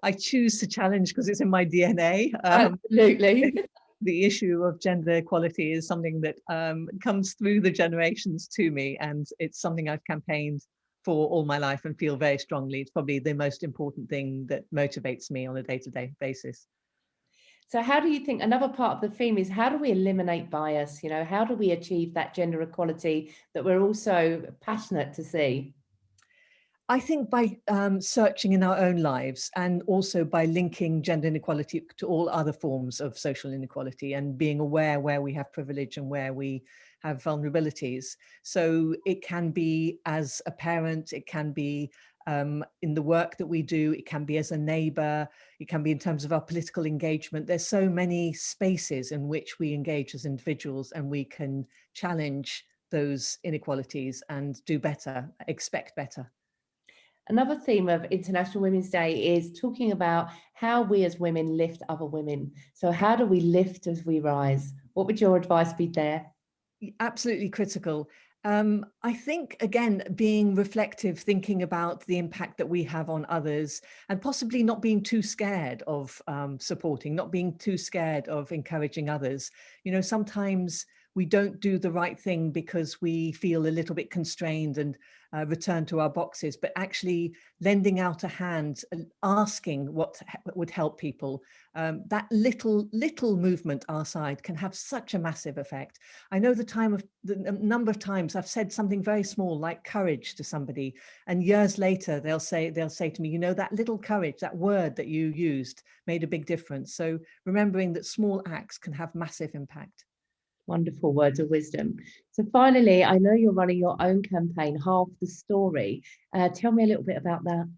I choose to challenge because it's in my DNA. Absolutely. The issue of gender equality is something that comes through the generations to me, and it's something I've campaigned for all my life and feel very strongly. It's probably the most important thing that motivates me on a day-to-day basis. So how do you think, another part of the theme is, how do we eliminate bias? You know, how do we achieve that gender equality that we're also passionate to see? I think by searching in our own lives, and also by linking gender inequality to all other forms of social inequality, and being aware where we have privilege and where we have vulnerabilities. So it can be as a parent, it can be in the work that we do, it can be as a neighbour, it can be in terms of our political engagement. There's so many spaces in which we engage as individuals, and we can challenge those inequalities and do better, expect better. Another theme of International Women's Day is talking about how we as women lift other women. So how do we lift as we rise? What would your advice be there? Absolutely critical. I think, again, being reflective, thinking about the impact that we have on others, and possibly not being too scared of supporting, not being too scared of encouraging others. You know, sometimes we don't do the right thing because we feel a little bit constrained and return to our boxes, but actually lending out a hand, asking what would help people. That little movement our side can have such a massive effect. I know the number of times I've said something very small like courage to somebody, and years later they'll say to me, you know, that little courage, that word that you used made a big difference. So remembering that small acts can have massive impact. Wonderful words of wisdom. So finally, I know you're running your own campaign, Half the Story. Tell me a little bit about that.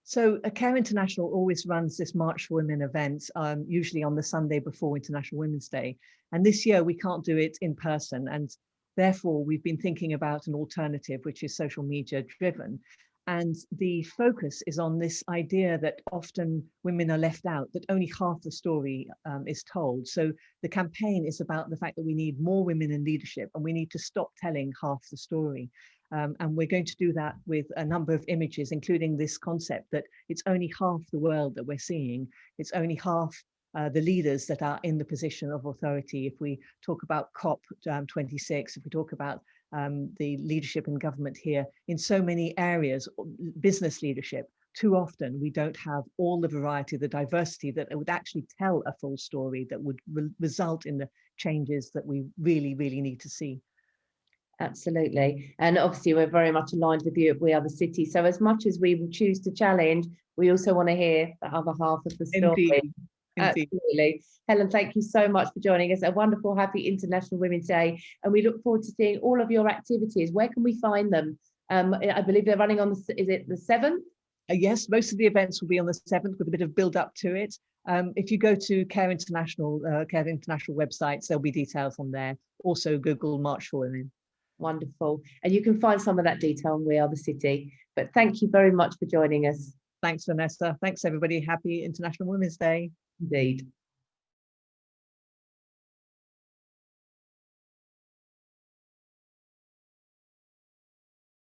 So Care International always runs this March for Women event, usually on the Sunday before International Women's Day. And this year we can't do it in person. And therefore we've been thinking about an alternative, which is social media driven. And the focus is on this idea that often women are left out, that only half the story is told. So the campaign is about the fact that we need more women in leadership, and we need to stop telling half the story. And we're going to do that with a number of images, including this concept that it's only half the world that we're seeing. It's only half the leaders that are in the position of authority. If we talk about COP26, if we talk about the leadership in government here, in so many areas, business leadership, too often we don't have all the variety, the diversity that would actually tell a full story that would result in the changes that we really, really need to see. Absolutely. And obviously we're very much aligned with you at We Are the City. So as much as we will choose to challenge, we also want to hear the other half of the story. Indeed. Absolutely. Helen, thank you so much for joining us. A wonderful, happy International Women's Day. And we look forward to seeing all of your activities. Where can we find them? I believe they're running on is it the 7th? Yes, most of the events will be on the 7th with a bit of build up to it. If you go to Care International websites, there'll be details on there. Also Google March for Women. Wonderful. And you can find some of that detail on We Are the City. But thank you very much for joining us. Thanks, Vanessa. Thanks, everybody. Happy International Women's Day. Indeed.